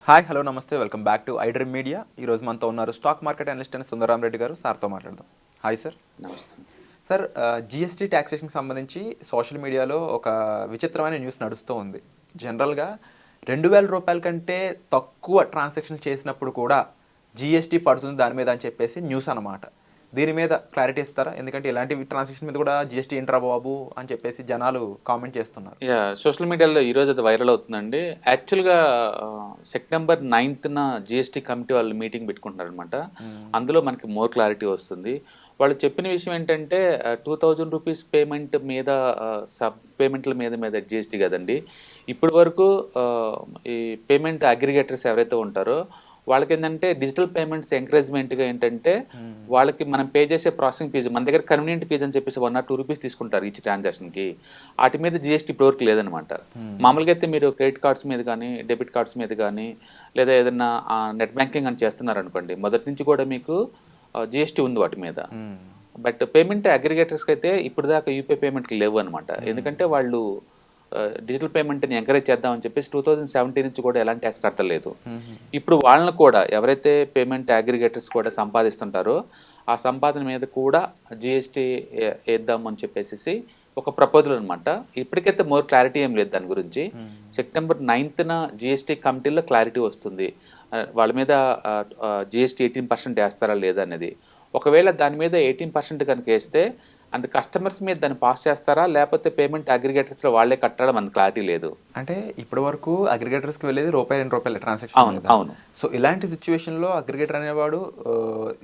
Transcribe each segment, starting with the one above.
Hi hello నమస్తే welcome back to iDream media. ఈరోజు మనతో ఉన్నారు స్టాక్ మార్కెట్ అనలిస్ట్ అని సుందరరామ్ రెడ్డి గారు. సార్తో మాట్లాడదాం. Hi sir. నమస్తే సార్, జిఎస్టీ ట్యాక్సేషన్కి సంబంధించి సోషల్ మీడియాలో ఒక విచిత్రమైన న్యూస్ నడుస్తూ ఉంది. జనరల్గా 2,000 రూపాయల కంటే తక్కువ ట్రాన్సాక్షన్ చేసినప్పుడు కూడా జిఎస్టీ పడుతుంది దాని మీద అని చెప్పేసి న్యూస్ అనమాట. దీని మీద క్లారిటీ ఇస్తారా? ఎందుకంటే ఇలాంటి ట్రాన్సాక్షన్ మీద కూడా జిఎస్టీ ఏంట్రా బాబు అని చెప్పేసి జనాలు కామెంట్ చేస్తున్నారు. సోషల్ మీడియాలో ఈరోజు అది వైరల్ అవుతుందండి. యాక్చువల్గా సెప్టెంబర్ 9న జిఎస్టీ కమిటీ వాళ్ళు మీటింగ్ పెట్టుకుంటున్నారు అనమాట. అందులో మనకి మోర్ క్లారిటీ వస్తుంది. వాళ్ళు చెప్పిన విషయం ఏంటంటే 2,000 రూపీస్ పేమెంట్ మీద సబ్ పేమెంట్ల మీద జిఎస్టీ కదండి. ఇప్పటి వరకు ఈ పేమెంట్ అగ్రిగేటర్స్ ఎవరైతే ఉంటారో వాళ్ళకి ఏంటంటే డిజిటల్ పేమెంట్స్ ఎంకరేజ్మెంట్గా ఏంటంటే వాళ్ళకి మనం పే చేసే ప్రాసెసింగ్ ఫీజు మన దగ్గర కన్వీనియంట్ ఫీజు అని చెప్పేసి 1 or 2 రూపీస్ తీసుకుంటారు ఈచ్ ట్రాన్సాక్షన్కి. వాటి మీద జిఎస్టీ ఇప్పటివరకు లేదనమాట. మామూలుగా అయితే మీరు క్రెడిట్ కార్డ్స్ మీద కానీ డెబిట్ కార్డ్స్ మీద కానీ లేదా ఏదైనా నెట్ బ్యాంకింగ్ అని చేస్తున్నారనుకోండి, మొదటి నుంచి కూడా మీకు జిఎస్టీ ఉంది వాటి మీద. బట్ పేమెంట్ అగ్రిగేటర్స్కి అయితే ఇప్పుడు దాకా యూపీఐ పేమెంట్లు లేవు అనమాట. ఎందుకంటే వాళ్ళు డిజిటల్ పేమెంట్ని ఎంకరేజ్ చేద్దామని చెప్పేసి 2017 నుంచి కూడా ఎలాంటి ట్యాక్స్ కట్టలేదు. ఇప్పుడు వాళ్ళని కూడా ఎవరైతే పేమెంట్ అగ్రిగేటర్స్ కూడా సంపాదిస్తుంటారో ఆ సంపాదన మీద కూడా జిఎస్టీ వేద్దామని చెప్పేసి ఒక ప్రపోజల్ అనమాట. ఇప్పటికైతే మోర్ క్లారిటీ ఏం లేదు దాని గురించి. సెప్టెంబర్ 9న జిఎస్టీ కమిటీలో క్లారిటీ వస్తుంది వాళ్ళ మీద జిఎస్టీ 18% వేస్తారా లేదా అనేది. ఒకవేళ దాని మీద 18% కనుక వేస్తే అంత కస్టమర్స్ మీద దాన్ని పాస్ చేస్తారా లేకపోతే పేమెంట్ అగ్రిగేటర్స్లో వాళ్ళే కట్టడం అంత క్లారిటీ లేదు. అంటే ఇప్పటి వరకు అగ్రిగేటర్స్కి వెళ్ళేది ₹2 ట్రాన్సాక్షన్. అవును. సో ఇలాంటి సిచ్యువేషన్లో అగ్రిగేటర్ అనేవాడు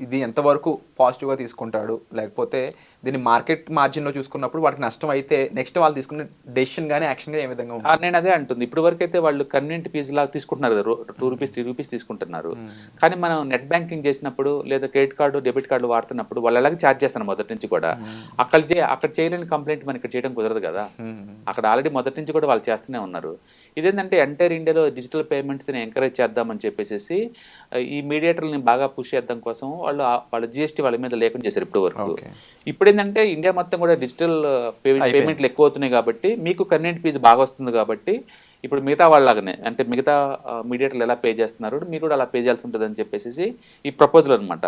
ఇది ఎంతవరకు పాజిటివ్గా తీసుకుంటాడు, లేకపోతే దీన్ని మార్కెట్ మార్జిన్లో చూసుకున్నప్పుడు వాటికి నష్టం అయితే నెక్స్ట్ వాళ్ళు తీసుకునే డెసిషన్ కానీ యాక్షన్ కానీ ఏ విధంగా ఉంటుంది? నేను అదే అంటుంది. ఇప్పుడు వరకు అయితే వాళ్ళు కన్వీనియంట్ ఫీజు లాగా తీసుకుంటున్నారు కదా, 2 రూపీస్ 3 రూపీస్ తీసుకుంటున్నారు. కానీ మనం నెట్ బ్యాంకింగ్ చేసినప్పుడు లేదా క్రెడిట్ కార్డు డెబిట్ కార్డు వాడుతున్నప్పుడు వాళ్ళు అలాగే ఛార్జ్ చేస్తాను మొదటి నుంచి కూడా. అక్కడ చేయలేని కంప్లైంట్ మనం ఇక్కడ చేయడం కుదరదు కదా. అక్కడ ఆల్రెడీ మొదటి నుంచి కూడా వాళ్ళు చేస్తూనే ఉన్నారు. ఇదేంటంటే ఎంటైర్ ఇండియాలో డిజిటల్ పేమెంట్స్ని ఎంకరేజ్ చేద్దామని చెప్పేసి ఈ మీడియేటర్ని బాగా పుష్ చేద్దాం కోసం వాళ్ళ జిఎస్టీ వాళ్ళ మీద లేకుండా చేశారు ఇప్పటి వరకు. ఇప్పుడు ఏంటంటే ఇండియా మొత్తం కూడా డిజిటల్ పేమెంట్లు ఎక్కువ అవుతున్నాయి కాబట్టి మీకు కన్వీనియంట్ ఫీజు బాగా వస్తుంది కాబట్టి ఇప్పుడు మిగతా వాళ్ళలాగానే అంటే మిగతా మీడియేటర్లు ఎలా పే చేస్తున్నారు మీరు కూడా అలా పే చేయాల్సి ఉంటుంది అని చెప్పేసి ఈ ప్రపోజల్ అనమాట.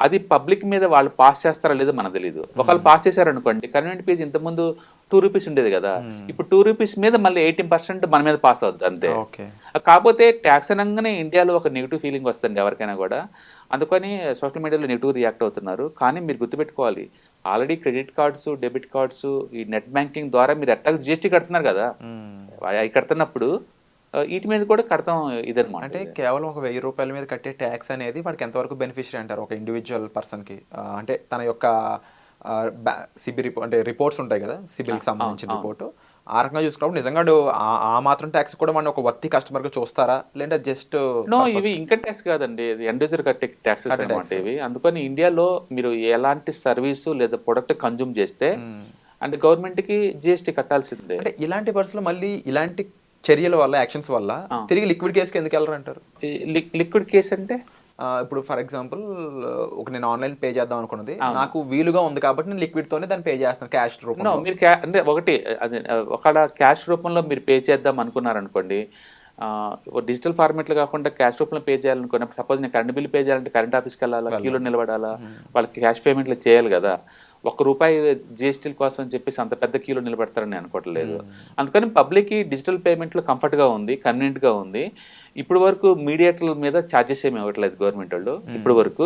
అది పబ్లిక్ మీద వాళ్ళు పాస్ చేస్తారా లేదో మనకు తెలియదు. ఒకవేళ పాస్ చేశారనుకోండి కన్వీనియంట్ ఫీజు ఇంతకుముందు 2 రూపీస్ ఉండేది కదా, ఇప్పుడు 2 రూపీస్ మీద మళ్ళీ 18% మన మీద పాస్ అవుద్ది అంతే. కాకపోతే ట్యాక్స్ అనగానే ఇండియాలో ఒక నెగిటివ్ ఫీలింగ్ వస్తుంది ఎవరికైనా కూడా. అందుకని సోషల్ మీడియాలో నెగిటివ్ రియాక్ట్ అవుతున్నారు. కానీ మీరు గుర్తుపెట్టుకోవాలి, already credit cards debit cards ఈ నెట్ బ్యాంకింగ్ ద్వారా మీరు ఎట్లా జిఎస్టీ కడుతున్నారు కదా, అవి కడుతున్నప్పుడు వీటి మీద కూడా కడతాం ఇదనమాట. అంటే కేవలం ఒక ₹1,000 మీద కట్టే ట్యాక్స్ అనేది వాడికి ఎంతవరకు బెనిఫిషియరీ అంటారు ఒక ఇండివిజువల్ పర్సన్కి? అంటే తన యొక్క సిబిల్ అంటే రిపోర్ట్స్ ఉంటాయి కదా, సిబిల్కి సంబంధించిన రిపోర్టు, ఆ రకంగా చూసుకున్నప్పుడు నిజంగా ఆ మాత్రం ట్యాక్స్ కూడా మనం ఒక వర్తి కస్టమర్గా చూస్తారా లేదా జస్ట్ ఇవి ఇన్కమ్ ట్యాక్స్ కాదండి, ఇది ఎండ్ కట్టే ట్యాక్సెస్ అనమాట ఇవి. అందుకని ఇండియాలో మీరు ఎలాంటి సర్వీసు లేదా ప్రొడక్ట్ కన్జ్యూమ్ చేస్తే అంటే గవర్నమెంట్కి జిఎస్టీ కట్టాల్సిందే. అంటే ఇలాంటి పరిస్థితుల్లో మళ్ళీ ఇలాంటి చర్యల వల్ల యాక్షన్స్ వల్ల తిరిగి లిక్విడ్ కేసుకి ఎందుకు వెళ్ళరు అంటారు? లిక్విడ్ కేసు అంటే ఇప్పుడు ఫర్ ఎగ్జాంపుల్ నేను ఆన్లైన్ పే చేద్దాం అనుకున్నది, నాకు వీలుగా ఉంది కాబట్టి నేను లిక్విడ్ తోనే దాన్ని పే చేస్తాను క్యాష్ రూపంలో. మీరు అంటే ఒకటి అది ఒకవేళ క్యాష్ రూపంలో మీరు పే చేద్దాం అనుకున్నారనుకోండి, డిజిటల్ ఫార్మేట్లు కాకుండా క్యాష్ రూపంలో పే చేయాలనుకున్నా, సపోజ్ నేను కరెంట్ బిల్ పే చేయాలంటే కరెంట్ ఆఫీస్కి వెళ్ళాలా, క్యూలో నిలబడాలా, వాళ్ళకి క్యాష్ పేమెంట్లు చేయాలి కదా. ₹1 జిఎస్టీ కోసం అని చెప్పేసి అంత పెద్ద క్యూలో నిలబెడతారని అనుకోవట్లేదు. అందుకని పబ్లిక్కి డిజిటల్ పేమెంట్లో కంఫర్ట్గా ఉంది, కన్వీనియంట్గా ఉంది. ఇప్పుడు వరకు మీడియేటర్ల మీద ఛార్జెస్ ఏమి ఇవ్వట్లేదు గవర్నమెంట్ వాళ్ళు. ఇప్పుడు వరకు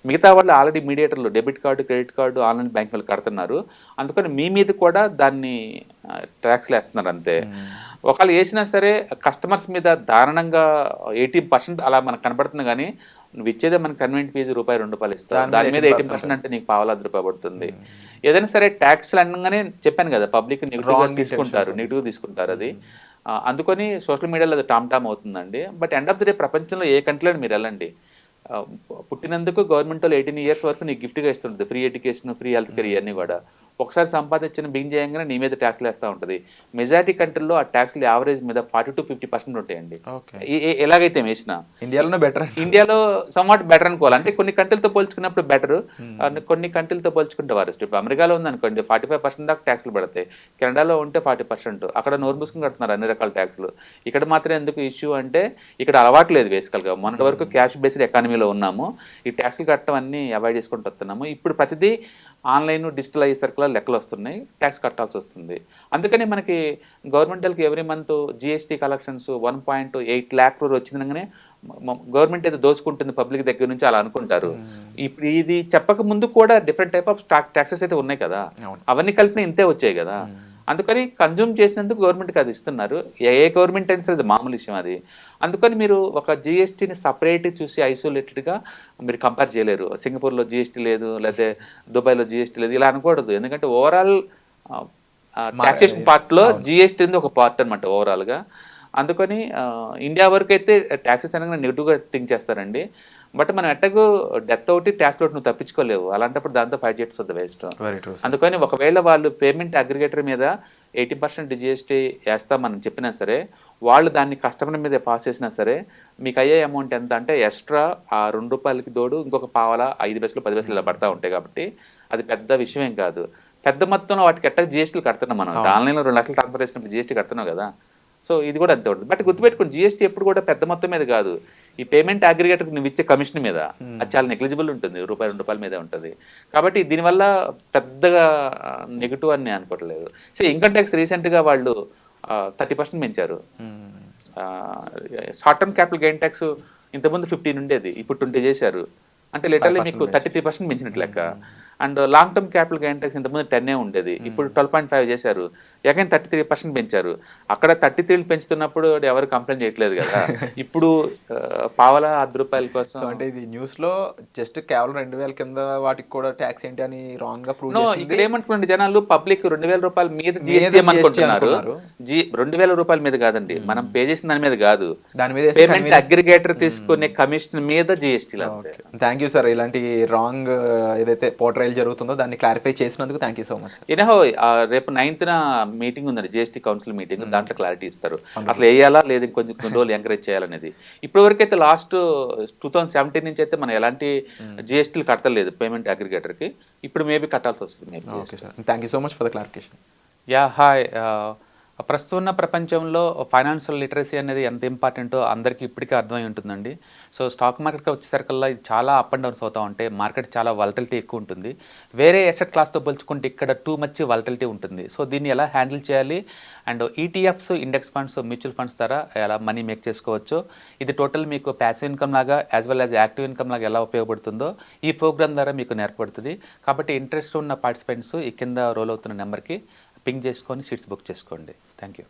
మిగతా వాళ్ళు ఆల్రెడీ మీడియేటర్లు debit card credit card online bank వాళ్ళు కడుతున్నారు. అందుకని మీ మీద కూడా దాన్ని ట్యాక్స్లు వేస్తున్నారు అంతే. ఒకవేళ వేసినా సరే కస్టమర్స్ మీద దారుణంగా 18% అలా మనకు కనబడుతుంది. కానీ నువ్వు ఇచ్చేదే మనకు కన్వీనియంట్ ఫీజు ₹2 ఇస్తావు, దాని మీద 18% అంటే నీకు ₹1,000 పడుతుంది. ఏదైనా సరే ట్యాక్స్లు అనగానే చెప్పాను కదా పబ్లిక్ నెగిటివ్ తీసుకుంటారు అది. అందుకని సోషల్ మీడియాలో అది టామ్ అవుతుందండి. But end of the day ప్రపంచంలో ఏ కంట్రీలో మీరు వెళ్ళండి, పుట్టినందుకు గవర్నమెంట్ వాళ్ళు 18 years వరకు నీకు గిఫ్ట్గా ఇస్తుంటుంది, free education free health care ఇవన్నీ కూడా. ఒకసారి సంపాదించిన బిగిన్ చేయగానే నీ మీద ట్యాక్స్లు వేస్తూ ఉంటుంది. మెజారిటీ కంట్రీలో ఆ ట్యాక్స్లు యావరేజ్ మీద 40-50% ఉంటాయండి. ఓకే. ఎలాగైతే వేసినా ఇండియాలోనే బెటర్. ఇండియాలో సమ్వాట్ బెటర్ అనుకోవాలి. అంటే కొన్ని కంట్రీలతో పోల్చుకున్నప్పుడు బెటర్, కొన్ని కంట్రీలతో పోల్చుకుంటే వరస్ట్. ఇప్పుడు అమెరికాలో ఉందనుకోండి 45% దాకా ట్యాక్స్లు పడతాయి, కెనడాలో ఉంటే 40%. అక్కడ నోరు మూసుకుని కడుతున్నారు అన్ని రకాల ట్యాక్స్లు. ఇక్కడ మాత్రం ఎందుకు ఇష్యూ అంటే ఇక్కడ అలవాటు లేదు బేసికల్గా. మొన్నటి వరకు క్యాష్ బేస్డ్ ఎకానమీలో ఉన్నాము, ఈ ట్యాక్స్లు కట్టడం అన్ని అవాయిడ్ చేసుకుంటూ వస్తున్నాము. ఇప్పుడు ప్రతిదీ ఆన్లైన్ డిజిటల్ అయ్యేసరికి లెక్కలు వస్తున్నాయి, ట్యాక్స్ కట్టాల్సి వస్తుంది. అందుకని మనకి గవర్నమెంట్కి every month GST collections 1.8 lakh crore వచ్చిందనగానే గవర్నమెంట్ ఏదో దోచుకుంటుంది పబ్లిక్ దగ్గర నుంచి అలా అనుకుంటారు. ఇప్పుడు ఇది చెప్పక ముందు కూడా డిఫరెంట్ టైప్ ఆఫ్ ట్యాక్సెస్ అయితే ఉన్నాయి కదా, అవన్నీ కలిపిన ఇంతే వచ్చాయి కదా. అందుకని కన్జ్యూమ్ చేసినందుకు గవర్నమెంట్కి అది ఇస్తున్నారు. ఏ గవర్నమెంట్ అయినా సరే అది మామూలు విషయం అది. అందుకని మీరు ఒక జిఎస్టీని సపరేట్ చూసి ఐసోలేటెడ్గా మీరు కంపేర్ చేయలేరు. సింగపూర్లో జిఎస్టీ లేదు, లేకపోతే దుబాయ్లో జిఎస్టీ లేదు ఇలా అనకూడదు. ఎందుకంటే ఓవరాల్ ట్యాక్సేషన్ పార్ట్లో జిఎస్టీ అనేది ఒక పార్ట్ అనమాట ఓవరాల్గా. అందుకని ఇండియా వరకు అయితే ట్యాక్సెస్ అనగా నెగిటివ్గా థింక్ చేస్తారండి. బట్ మనం ఎట్టకు డెత్ ఒకటి ట్యాక్స్ ఒకటి నువ్వు తప్పించుకోలేవు, అలాంటప్పుడు దాంతో ఫైట్ చేస్తుంది వేస్ట్. అందుకని ఒకవేళ వాళ్ళు పేమెంట్ అగ్రిగేటర్ మీద 80% జిఎస్టీ వేస్తామని చెప్పినా సరే, వాళ్ళు దాన్ని కస్టమర్ మీద పాస్ చేసినా సరే మీకు అయ్యే అమౌంట్ ఎంత అంటే ఎక్స్ట్రా ఆ ₹2కి తోడు ఇంకొక పావలా 5 పైసలు 10 పైసలు ఇలా పడతా ఉంటాయి. కాబట్టి అది పెద్ద విషయం ఏం కాదు. పెద్ద మొత్తంలో వాటికి ఎట్టకు జిఎస్టీలు కడుతున్నాం మనం. ఆన్లైన్లో 2 లక్షలు ట్రాన్స్ఫర్ చేసినప్పుడు జిఎస్టీ కడుతున్నావు కదా. సో ఇది కూడా అంతే ఉంటుంది. బట్ గుర్తుపెట్టుకోండి, జిఎస్టీ ఎప్పుడు కూడా పెద్ద మొత్తం మీద కాదు, ఈ పేమెంట్ అగ్రిగేటర్కి నువ్వు ఇచ్చే కమిషన్ మీద అది చాలా నెగ్లిజిబుల్ ఉంటుంది, ₹2 మీదే ఉంటుంది. కాబట్టి దీనివల్ల పెద్దగా నెగిటివ్ అని నేను అనుకోవట్లేదు. సో ఇన్కమ్ ట్యాక్స్ రీసెంట్గా వాళ్ళు 30% పెంచారు. Short term capital gain tax ఇంతకుముందు 15 ఉండేది, ఇప్పుడు 20 చేశారు. అంటే లిటరల్లీ మీకు 33% పెంచినట్లు లెక్క. And long term capital gain tax ఇంతకుముందు 10 ఉండేది, ఇప్పుడు 12.5 చేశారు. అగైన్ 33% పెంచారు. అక్కడ 33 పెంచుతున్నప్పుడు ఎవరు కంప్లైంట్ చేయట్లేదు కదా. ఇప్పుడు పావలా ₹10 కోసం అంటే ఇది న్యూస్ లో జస్ట్ కేవలం 2000 కింద వాటికి కూడా ట్యాక్స్ ఏంటి అని రాంగ్ గా ప్రూవ్ చేసింది. ఇక్కడ ఏమనుకోండి జనాలు, పబ్లిక్ ₹2000 మీద జిఎస్టీ అనుకుంటున్నారు. ₹2000 మీద కాదండి, మనం పే చేసిన దాని మీద కాదు, దాని మీద పేమెంట్ అగ్రిగేటర్ తీసుకునే కమిషన్ మీద జిఎస్టీ. థ్యాంక్ యూ సార్, ఇలాంటి రాంగ్ ఏదైతే పోర్ట్రైల్ జరుగుతుందో దాన్ని క్లారిఫై చేసినందుకు థ్యాంక్ యూ సో మచ్. రేపు 9th మీటింగ్ ఉందండి, జిఎస్టీ కౌన్సిల్ మీటింగ్. దాంట్లో క్లారిటీ ఇస్తారు అసలు వేయాలా లేదు, కొంచెం కొన్ని రోజులు ఎంకరేజ్ చేయాలనేది. ఇప్పటి వరకు అయితే లాస్ట్ 2017 నుంచి అయితే మనం ఎలాంటి జిఎస్టీలు కట్టలేదు పేమెంట్ అగ్రిగేటర్కి. ఇప్పుడు మేబీ కట్టాల్సి వస్తుంది. Okay sir, thank you so much for the clarification. Hi. ప్రస్తుతం ఉన్న ప్రపంచంలో ఫైనాన్షియల్ లిటరసీ అనేది ఎంత ఇంపార్టెంటో అందరికీ ఇప్పటికే అర్థమై ఉంటుందండి. సో స్టాక్ మార్కెట్కి వచ్చేసరికల్లా ఇది చాలా అప్ అండ్ డౌన్స్ అవుతూ ఉంటాయి. మార్కెట్ చాలా వాలటిలిటీ ఎక్కువ ఉంటుంది. వేరే అసెట్ క్లాస్తో పోల్చుకుంటే ఇక్కడ టూ మచ్ వాలటిలిటీ ఉంటుంది. సో దీన్ని ఎలా హ్యాండిల్ చేయాలి, and ETFs, index funds, mutual funds ద్వారా ఎలా మనీ మేక్ చేసుకోవచ్చు, ఇది టోటల్ మీకు ప్యాసివ్ ఇన్కమ్ లాగా as well as active income లాగా ఎలా ఉపయోగపడుతుందో ఈ ప్రోగ్రామ్ ద్వారా మీకు నేర్పడుతుంది. కాబట్టి ఇంట్రెస్ట్ ఉన్న పార్టిసిపెంట్స్ ఈ కింద రోల్ అవుతున్న నెంబర్కి పింగ్ చేసుకొని సీట్స్ బుక్ చేసుకోండి. Thank you.